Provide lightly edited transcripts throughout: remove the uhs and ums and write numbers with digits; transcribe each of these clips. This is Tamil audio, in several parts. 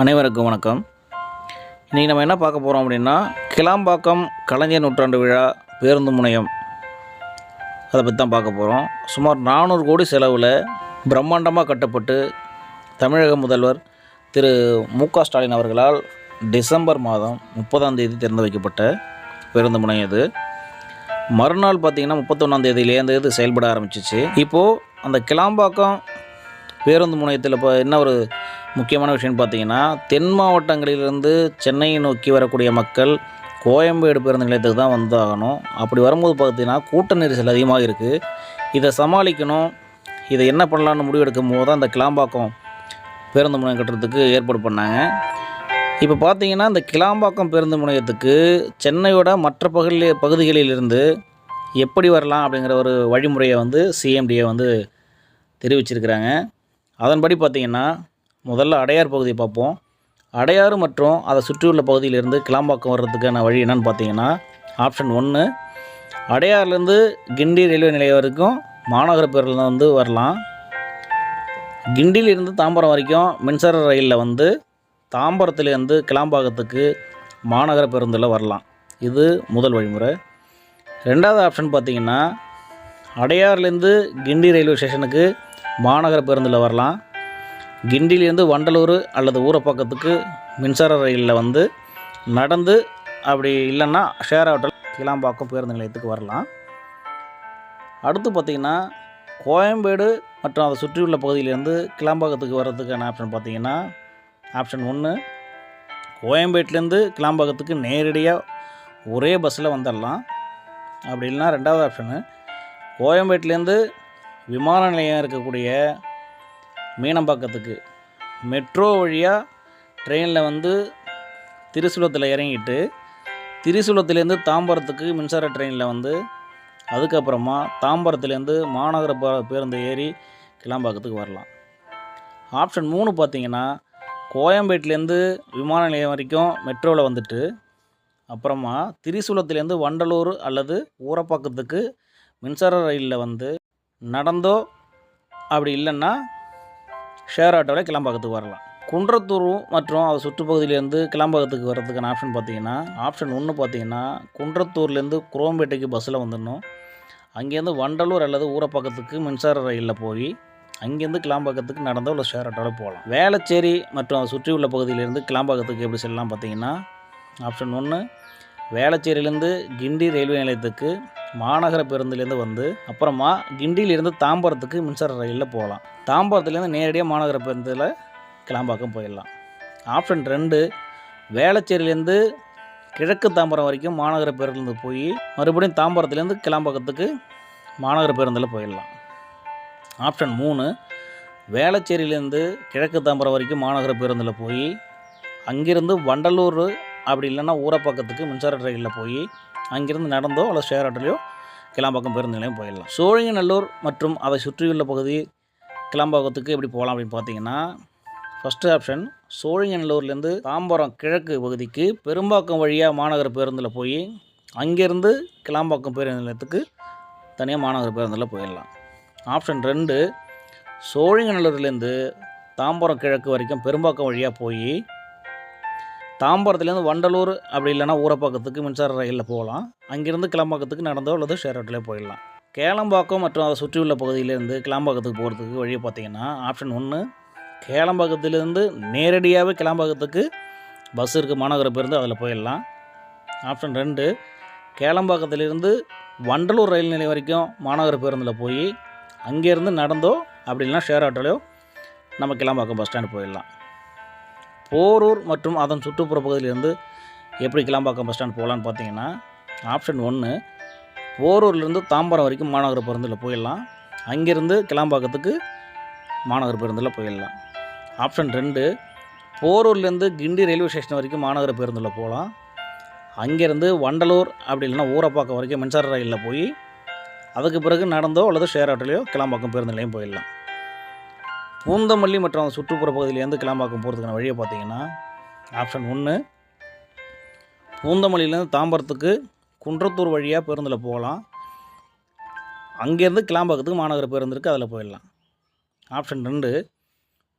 அனைவருக்கும் வணக்கம். இன்றைக்கி நம்ம என்ன பார்க்க போகிறோம் அப்படின்னா, கிளாம்பாக்கம் கலைஞர் நூற்றாண்டு விழா பேருந்து முனையம் அதை பற்றி தான் பார்க்க போகிறோம். சுமார் 400 கோடி செலவில் பிரம்மாண்டமாக கட்டப்பட்டு தமிழக முதல்வர் திரு மு.க.ஸ்டாலின் அவர்களால் டிசம்பர் மாதம் 30ஆம் தேதி திறந்து வைக்கப்பட்ட பேருந்து முனையம் இது. மறுநாள் பார்த்திங்கன்னா 31ஆம் தேதியிலேருந்து இது செயல்பட ஆரம்பிச்சிச்சு. இப்போது அந்த கிளாம்பாக்கம் பேருந்து முனையத்தில் இப்போ என்ன ஒரு முக்கியமான விஷயம்னு பார்த்தீங்கன்னா, தென் மாவட்டங்களிலிருந்து சென்னையை நோக்கி வரக்கூடிய மக்கள் கோயம்பேடு பேருந்து நிலையத்துக்கு தான் வந்தாகணும். அப்படி வரும்போது பார்த்திங்கன்னா கூட்ட நெரிசல் அதிகமாக இருக்குது. இதை சமாளிக்கணும், இதை என்ன பண்ணலான்னு முடிவெடுக்கும் போது தான் இந்த கிளாம்பாக்கம் பேருந்து முனையம் கட்டுறதுக்கு ஏற்பாடு பண்ணாங்க. இப்போ பார்த்திங்கன்னா இந்த கிளாம்பாக்கம் பேருந்து முனையத்துக்கு சென்னையோட மற்ற பகுதிகளிலிருந்து எப்படி வரலாம் அப்படிங்கிற ஒரு வழிமுறையை சிஎம்டிஏ தெரிவிச்சிருக்கிறாங்க. அதன்படி பார்த்திங்கன்னா முதல்ல அடையார் பகுதியை பார்ப்போம். அடையாறு மற்றும் அதை சுற்றியுள்ள பகுதியிலிருந்து கிளாம்பாக்கம் வர்றதுக்கான வழி என்னென்னு பார்த்தீங்கன்னா, ஆப்ஷன் 1 அடையாறுலேருந்து கிண்டி ரயில்வே நிலையம் வரைக்கும் மாநகர பேருந்தில் வரலாம். கிண்டியிலிருந்து தாம்பரம் வரைக்கும் மின்சார ரயிலில் தாம்பரத்துலேருந்து கிளாம்பாக்கத்துக்கு மாநகர பேருந்தில் வரலாம். இது முதல் வழிமுறை. ரெண்டாவது ஆப்ஷன் பார்த்திங்கன்னா, அடையாறுலேருந்து கிண்டி ரயில்வே ஸ்டேஷனுக்கு மாநகர பேருந்தில் வரலாம். கிண்டியிலேருந்து வண்டலூர் அல்லது ஊரப்பாக்கத்துக்கு மின்சார ரயிலில் நடந்து, அப்படி இல்லைன்னா ஷேர் ஆட்டோவில் கிளாம்பாக்கம் பேருந்து நிலையத்துக்கு வரலாம். அடுத்து பார்த்திங்கன்னா, கோயம்பேடு மற்றும் அதை சுற்றியுள்ள பகுதியிலேருந்து கிளாம்பாக்கத்துக்கு வர்றதுக்கான ஆப்ஷன் பார்த்திங்கன்னா, ஆப்ஷன் 1 கோயம்பேட்டிலேருந்து கிளாம்பாக்கத்துக்கு நேரடியாக ஒரே பஸ்ஸில் வந்துடலாம். அப்படி இல்லைனா ரெண்டாவது ஆப்ஷனு கோயம்பேட்டிலேருந்து விமான நிலையம் இருக்கக்கூடிய மீனம்பாக்கத்துக்கு மெட்ரோ வழியாக ட்ரெயினில் திரிசூலத்தில் இறங்கிட்டு, திரிசூலத்துலேருந்து தாம்பரத்துக்கு மின்சார ட்ரெயினில் அதுக்கப்புறமா தாம்பரத்துலேருந்து மாநகர பேருந்து ஏறி கிளாம்பாக்கத்துக்கு வரலாம். ஆப்ஷன் 3 பார்த்திங்கன்னா, கோயம்பேட்டிலேருந்து விமான நிலையம் வரைக்கும் மெட்ரோவில் வந்துட்டு அப்புறமா திரிசூலத்துலேருந்து வண்டலூர் அல்லது ஊரப்பாக்கத்துக்கு மின்சார ரயிலில் நடந்தோ அப்படி இல்லைன்னா ஷேர் ஆட்டோவில் கிளாம்பாக்கத்துக்கு வரலாம். குன்றத்தூர் மற்றும் அது சுற்றுப்பகுதியிலேருந்து கிளாம்பாக்கத்துக்கு வர்றதுக்கான ஆப்ஷன் பார்த்திங்கன்னா, ஆப்ஷன் 1 பார்த்திங்கன்னா, குன்றத்தூர்லேருந்து குரோம்பேட்டைக்கு பஸ்ஸில் வந்துடணும். அங்கேருந்து வண்டலூர் அல்லது ஊரப்பாக்கத்துக்கு மின்சார ரயிலில் போய் அங்கேருந்து கிளாம்பாக்கத்துக்கு நடந்தோ இல்லை ஷேர் ஆட்டோவில் போகலாம். வேளச்சேரி மற்றும் அதை சுற்றியுள்ள பகுதியிலேருந்து கிளாம்பாக்கத்துக்கு எப்படி செல்லலாம் பார்த்திங்கன்னா, ஆப்ஷன் 1 வேளச்சேரியிலேருந்து கிண்டி ரயில்வே நிலையத்துக்கு மாநகர பேருந்துலேருந்து அப்புறமா கிண்டியிலேருந்து தாம்பரத்துக்கு மின்சார ரயிலில் போகலாம். தாம்பரத்துலேருந்து நேரடியாக மாநகர பேருந்தில் கிளாம்பாக்கம் போயிடலாம். ஆப்ஷன் 2 வேளச்சேரியிலேருந்து கிழக்கு தாம்பரம் வரைக்கும் மாநகர பேருந்தில் போய் மறுபடியும் தாம்பரத்துலேருந்து கிளாம்பாக்கத்துக்கு மாநகர பேருந்தில் போயிடலாம். ஆப்ஷன் 3 வேளச்சேரியிலேருந்து கிழக்கு தாம்பரம் வரைக்கும் மாநகர பேருந்தில் போய் அங்கேருந்து வண்டலூர் அப்படி இல்லைன்னா ஊரப்பாக்கத்துக்கு மின்சார ரயிலில் போய் அங்கேருந்து நடந்தோ அல்லது ஷேர் ஆட்டோலையோ கிளாம்பாக்கம் பேருந்து நிலையம் போயிடலாம். சோழிங்கநல்லூர் மற்றும் அதை சுற்றியுள்ள பகுதி கிளாம்பாக்கத்துக்கு எப்படி போகலாம் அப்படின்னு பார்த்தீங்கன்னா, ஃபஸ்ட்டு ஆப்ஷன் சோழிங்கநல்லூர்லேருந்து தாம்பரம் கிழக்கு பகுதிக்கு பெரும்பாக்கம் வழியாக மாநகர பேருந்தில் போய் அங்கேருந்து கிளாம்பாக்கம் பேருந்து நிலையத்துக்கு தனியாக மாநகர பேருந்தில் போயிடலாம். ஆப்ஷன் 2 சோழிங்கநல்லூர்லேருந்து தாம்பரம் கிழக்கு வரைக்கும் பெரும்பாக்கம் வழியாக போய் தாம்பரத்துலேருந்து வண்டலூர் அப்படி இல்லைனா ஊரப்பாக்கத்துக்கு மின்சார ரயிலில் போகலாம். அங்கேருந்து கிளாம்பாக்கத்துக்கு நடந்தோ அல்லது ஷேர் ஆட்டோலே போயிடலாம். கேளம்பாக்கம் மற்றும் அதை சுற்றியுள்ள பகுதியிலேருந்து கிளாம்பாக்கத்துக்கு போகிறதுக்கு வழியை பார்த்திங்கன்னா, ஆப்ஷன் 1 கேளம்பாக்கத்துலேருந்து நேரடியாகவே கிளாம்பாக்கத்துக்கு பஸ் இருக்குது மாநகர பேருந்து, அதில் போயிடலாம். ஆப்ஷன் 2 கேளம்பாக்கத்துலேருந்து வண்டலூர் ரயில் நிலையம் வரைக்கும் மாநகர பேருந்தில் போய் அங்கேருந்து நடந்தோ அப்படி இல்லைனா ஷேர் ஆட்டோலையோ நம்ம கிளாம்பாக்கம் பஸ் ஸ்டாண்டு போயிடலாம். போரூர் மற்றும் அதன் சுற்றுப்புற பகுதியிலேருந்து எப்படி கிளாம்பாக்கம் பஸ் ஸ்டாண்ட் போகலான்னு பார்த்தீங்கன்னா, ஆப்ஷன் 1 போரூர்லேருந்து தாம்பரம் வரைக்கும் மாநகர பேருந்தில் போயிடலாம். அங்கேருந்து கிளாம்பாக்கத்துக்கு மாநகர பேருந்தில் போயிடலாம். ஆப்ஷன் 2 போரூர்லேருந்து கிண்டி ரயில்வே ஸ்டேஷன் வரைக்கும் மாநகர பேருந்தில் போகலாம். அங்கேருந்து வண்டலூர் அப்படி இல்லைனா ஊரப்பாக்கம் வரைக்கும் மின்சார ரயிலில் போய் அதுக்கு பிறகு நடந்தோ அல்லது ஷேர் ஆட்டோலையோ கிளாம்பாக்கம் பேருந்து நிலையம் போயிடலாம். பூந்தமல்லி மற்றும் சுற்றுப்புற பகுதியிலேருந்து கிளாம்பாக்கம் போகிறதுக்கான வழியை பார்த்திங்கன்னா, ஆப்ஷன் 1 பூந்தமல்லியிலேருந்து தாம்பரத்துக்கு குன்றத்தூர் வழியாக பேருந்தில் போகலாம். அங்கேருந்து கிளாம்பாக்கத்துக்கு மாநகர பேருந்து இருக்குது, அதில் போயிடலாம். ஆப்ஷன் 2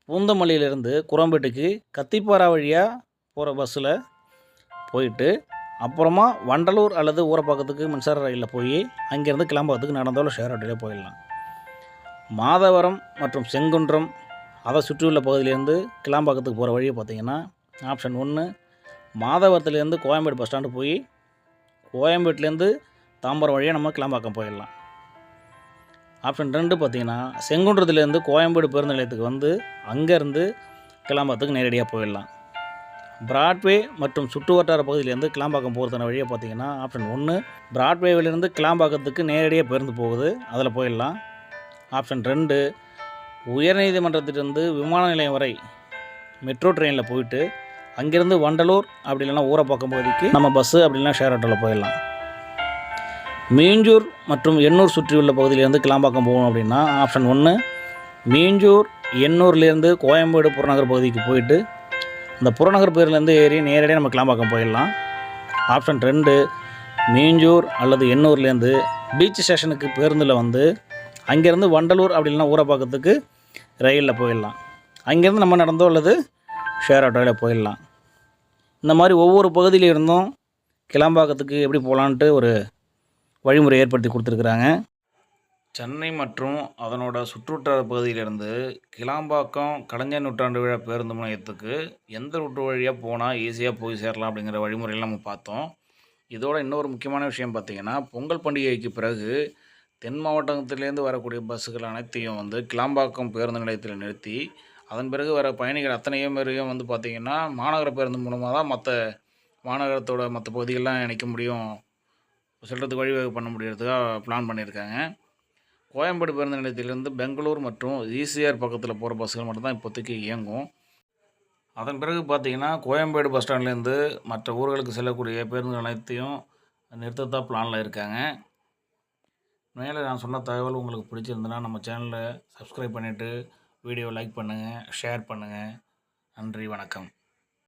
பூந்தமல்லியிலேருந்து குரம்பேட்டுக்கு கத்திப்பாரா வழியாக போகிற பஸ்ஸில் போயிட்டு அப்புறமா வண்டலூர் அல்லது ஊரப்பாக்கத்துக்கு மின்சார ரயிலில் போய் அங்கேருந்து கிளம்பாக்கத்துக்கு நடந்தாலும் ஷேர் ஆட்டோலேயே போயிடலாம். மாதவரம் மற்றும் செங்குன்றம் அதை சுற்றியுள்ள பகுதியிலேருந்து கிளம்பாக்கத்துக்கு போகிற வழியை பார்த்திங்கன்னா ஆப்ஷன் 1 மாதவரத்துலேருந்து கோயம்பேடு பஸ் ஸ்டாண்டு போய் கோயம்பேட்டிலேருந்து தாம்பரம் வழியாக நம்ம கிளம்பாக்கம் போயிடலாம். ஆப்ஷன் 2 பார்த்திங்கன்னா செங்குன்றத்துலேருந்து கோயம்பேடு பேருந்து நிலையத்துக்கு வந்து அங்கேருந்து கிளம்பாக்கத்துக்கு நேரடியாக போயிடலாம். பிராட்வே மற்றும் சுற்று வட்டார பகுதியிலேருந்து கிளம்பாக்கம் போகிறதுன வழியை பார்த்திங்கன்னா ஆப்ஷன் 1 பிராட்வேவிலேருந்து கிளம்பாக்கத்துக்கு நேரடியாக பேருந்து போகுது, அதில் போயிடலாம். ஆப்ஷன் 2 உயர்நீதிமன்றத்திலிருந்து விமான நிலையம் வரை மெட்ரோ ட்ரெயினில் போயிட்டு அங்கேருந்து வண்டலூர் அப்படி இல்லைனா ஊரப்பாக்கம் பகுதிக்கு நம்ம பஸ்ஸு அப்படி இல்லைனா ஷேர் ஆட்டோவில் போயிடலாம். மீஞ்சூர் மற்றும் எண்ணூர் சுற்றியுள்ள பகுதியிலேருந்து கிளம்பாக்கம் போகணும் அப்படின்னா ஆப்ஷன் 1 மீஞ்சூர் எண்ணூர்லேருந்து கோயம்பேடு புறநகர் பகுதிக்கு போயிட்டு அந்த புறநகர் பேருந்துலேருந்து ஏறி நேரடியாக நம்ம கிளம்பாக்கம் போயிடலாம். ஆப்ஷன் 2 மீஞ்சூர் அல்லது எண்ணூர்லேருந்து பீச் ஸ்டேஷனுக்கு பேருந்தில் வந்து அங்கேருந்து வண்டலூர் அப்படி இல்லைனா ஊரப்பாக்கத்துக்கு ரயிலில் போயிடலாம். அங்கேருந்து நம்ம நடந்தோ அல்லது ஷேர் ஆட்டோவில் போயிடலாம். இந்த மாதிரி ஒவ்வொரு பகுதியில் இருந்தும் கிளம்பாக்கத்துக்கு எப்படி போகலான்ட்டு ஒரு வழிமுறை ஏற்படுத்தி கொடுத்துருக்குறாங்க. சென்னை மற்றும் அதனோட சுற்றுவட்டார பகுதியிலிருந்து கிளாம்பாக்கம் கலைஞர் நூற்றாண்டு விழா பேருந்து முனையத்துக்கு எந்த ரூட்டு வழியாக போனால் ஈஸியாக போய் சேரலாம் அப்படிங்கிற வழிமுறையெல்லாம் நம்ம பார்த்தோம். இதோட இன்னொரு முக்கியமான விஷயம் பார்த்திங்கன்னா பொங்கல் பண்டிகைக்கு பிறகு தென் மாவட்டத்திலேருந்து வரக்கூடிய பஸ்ஸுகள் அனைத்தையும் வந்து கிளாம்பாக்கம் பேருந்து நிலையத்தில் நிறுத்தி அதன் பிறகு வர பயணிகள் அத்தனையும் பேரையும் வந்து பார்த்திங்கன்னா மாநகர பேருந்து மூலமாக தான் மாநகரத்தோட மற்ற பகுதிகளெலாம் இணைக்க முடியும், செல்றதுக்கு வழிவகை பண்ண முடியறதுக்காக பிளான் பண்ணியிருக்காங்க. கோயம்பேடு பேருந்து நிலையத்திலிருந்து பெங்களூர் மற்றும் ஈசிஆர் பக்கத்தில் போகிற பஸ்ஸுகள் மட்டும்தான் இப்போதைக்கு இயங்கும். அதன் பிறகு பார்த்திங்கன்னா கோயம்பேடு பஸ் ஸ்டாண்ட்லேருந்து மற்ற ஊர்களுக்கு செல்லக்கூடிய பேருந்துகள் அனைத்தையும் நிறுத்தத்தா பிளானில் இருக்காங்க. மேலே நான் சொன்ன தகவல் உங்களுக்கு பிடிச்சிருந்ததுன்னா நம்ம சேனலை சப்ஸ்கிரைப் பண்ணிவிட்டு வீடியோ லைக் பண்ணுங்கள், ஷேர் பண்ணுங்கள். நன்றி, வணக்கம்.